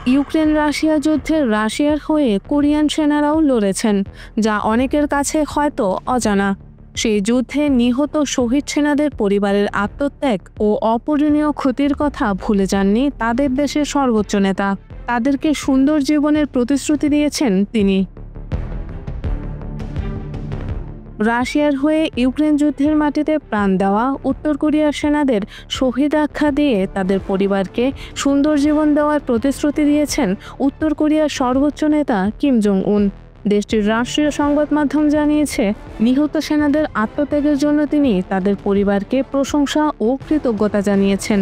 Ukraine Russia যুদ্ধে রাশিয়ার হয়ে কোরিয়ান সেনারাও লড়েছেন, যা অনেকের কাছে হয়তো অজানা। সেই যুদ্ধে নিহত শহীদ সেনাদের পরিবারের আত্মত্যাগ ও অপূরণীয় ক্ষতির কথা ভুলে যাননি তাদের দেশের সর্বোচ্চ নেতা। তাদেরকে সুন্দর জীবনের প্রতিশ্রুতি দিয়েছেন তিনি। রাশিয়ার হয়ে ইউক্রেন যুদ্ধের মাটিতে প্রাণ দেওয়া উত্তর কোরিয়ার সেনাদের শহীদ আখ্যা দিয়ে তাদের পরিবারকে সুন্দর জীবন দেওয়ার প্রতিশ্রুতি দিয়েছেন উত্তর কোরিয়ার সর্বোচ্চ নেতা কিম জং উন। দেশটির রাষ্ট্রীয় সংবাদ মাধ্যম জানিয়েছে, নিহত সেনাদের আত্মত্যাগের জন্য তিনি তাদের পরিবারকে প্রশংসা ও কৃতজ্ঞতা জানিয়েছেন।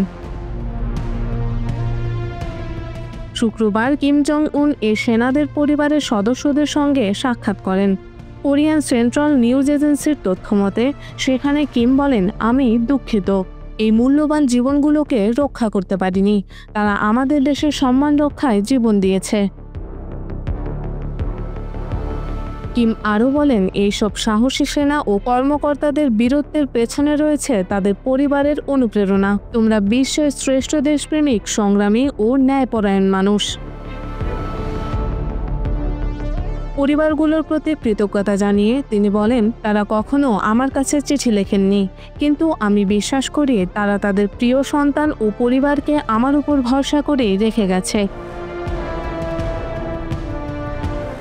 শুক্রবার কিম জং উন এই সেনাদের পরিবারের সদস্যদের সঙ্গে সাক্ষাৎ করেন। কোরিয়ান সেন্ট্রাল নিউজ এজেন্সির তথ্যমতে সেখানে কিম বলেন, আমি দুঃখিত, এই মূল্যবান জীবনগুলোকে রক্ষা করতে পারিনি। তারা আমাদের দেশের সম্মান রক্ষায় জীবন দিয়েছে। কিম আরও বলেন, এইসব সাহসী সেনা ও কর্মকর্তাদের বীরত্বের পেছনে রয়েছে তাদের পরিবারের অনুপ্রেরণা। তোমরা বিশ্বের শ্রেষ্ঠ দেশপ্রেমিক, সংগ্রামী ও ন্যায়পরায়ণ মানুষ। পরিবারগুলোর প্রতি কৃতজ্ঞতা জানিয়ে তিনি বলেন, তারা কখনো আমার কাছে চিঠি লেখেননি, কিন্তু আমি বিশ্বাস করি তারা তাদের প্রিয় সন্তান ও পরিবারকে আমার উপর ভরসা করেই রেখে গেছে।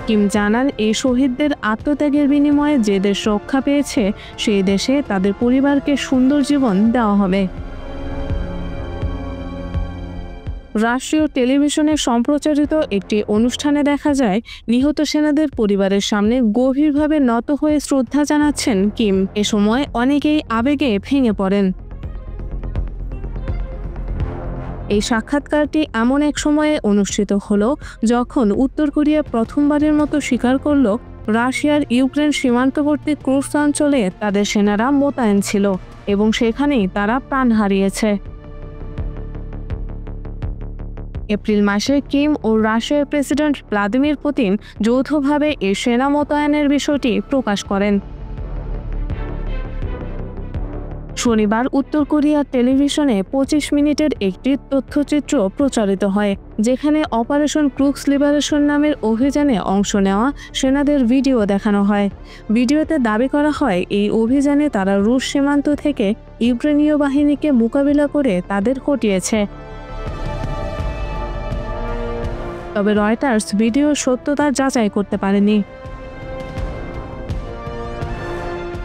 কিম জানান, এই শহীদদের আত্মত্যাগের বিনিময়ে যে দেশ রক্ষা পেয়েছে সেই দেশে তাদের পরিবারকে সুন্দর জীবন দেওয়া হবে। রাষ্ট্রীয় টেলিভিশনে সম্প্রচারিত একটি অনুষ্ঠানে দেখা যায়, নিহত সেনাদের পরিবারের সামনে গভীরভাবে নত হয়ে শ্রদ্ধা জানাচ্ছেন কিম। এ সময় অনেকেই আবেগে ভেঙে পড়েন। এই সাক্ষাৎকারটি এমন এক সময়ে অনুষ্ঠিত হলো যখন উত্তর কোরিয়া প্রথমবারের মতো স্বীকার করল রাশিয়ার ইউক্রেন সীমান্তবর্তী কুর্স্ক অঞ্চলে তাদের সেনারা মোতায়েন ছিল এবং সেখানেই তারা প্রাণ হারিয়েছে। এপ্রিল মাসে কিম ও রাশিয়ার প্রেসিডেন্ট ভ্লাদিমির পুতিন যৌথভাবে এই সেনা মোতায়েনের বিষয়টি প্রকাশ করেন। শনিবার উত্তর কোরিয়ার টেলিভিশনে 25 মিনিটের একটি তথ্যচিত্র প্রচারিত হয়, যেখানে অপারেশন ক্রুক্স লিবারেশন নামের অভিযানে অংশ নেওয়া সেনাদের ভিডিও দেখানো হয়। ভিডিওতে দাবি করা হয়, এই অভিযানে তারা রুশ সীমান্ত থেকে ইউক্রেনীয় বাহিনীকে মোকাবিলা করে তাদের হটিয়েছে। তবে রয়টার্স ভিডিওর সত্যতা যাচাই করতে পারেনি।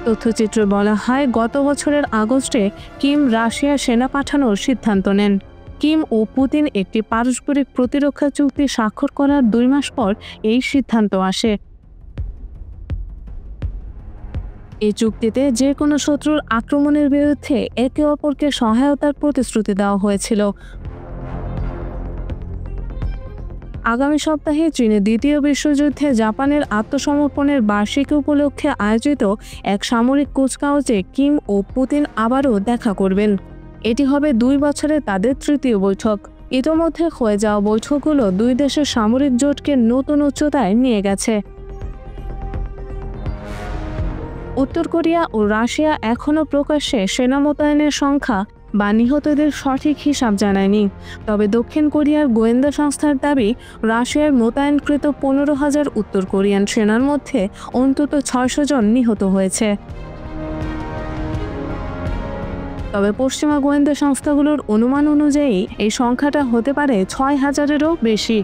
তথ্যচিত্রে বলা হয়, গত বছরের আগস্টে কিম রাশিয়া সেনা পাঠানোর সিদ্ধান্ত নেন। কিম ও পুতিন একটি পারস্পরিক প্রতিরক্ষা চুক্তি স্বাক্ষর করার 2 মাস পর এই সিদ্ধান্ত আসে। এই চুক্তিতে যে কোনো শত্রুর আক্রমণের বিরুদ্ধে একে অপরকে সহায়তার প্রতিশ্রুতি দেওয়া হয়েছিল। আগামী সপ্তাহে চীনের দ্বিতীয় বিশ্বযুদ্ধে জাপানের আত্মসমর্পণের বার্ষিকী উপলক্ষে আয়োজিত এক সামরিক কুচকাওয়াজে কিম ও পুতিন আবারও দেখা করবেন। এটি হবে 2 বছরে তাদের তৃতীয় বৈঠক। ইতোমধ্যে হয়ে যাওয়া বৈঠকগুলো দুই দেশের সামরিক জোটকে নতুন উচ্চতায় নিয়ে গেছে। উত্তর কোরিয়া ও রাশিয়া এখনও প্রকাশ্যে সেনা মোতায়েনের সংখ্যা বা নিহতদের সঠিক হিসাব জানায়নি। তবে দক্ষিণ কোরিয়ার গোয়েন্দা সংস্থার দাবি, রাশিয়ার মোতায়েনকৃত 15,000 উত্তর কোরিয়ান সেনার মধ্যে অন্তত 600 জন নিহত হয়েছে। তবে পশ্চিমা গোয়েন্দা সংস্থাগুলোর অনুমান অনুযায়ী এই সংখ্যাটা হতে পারে 6,000-এরও বেশি।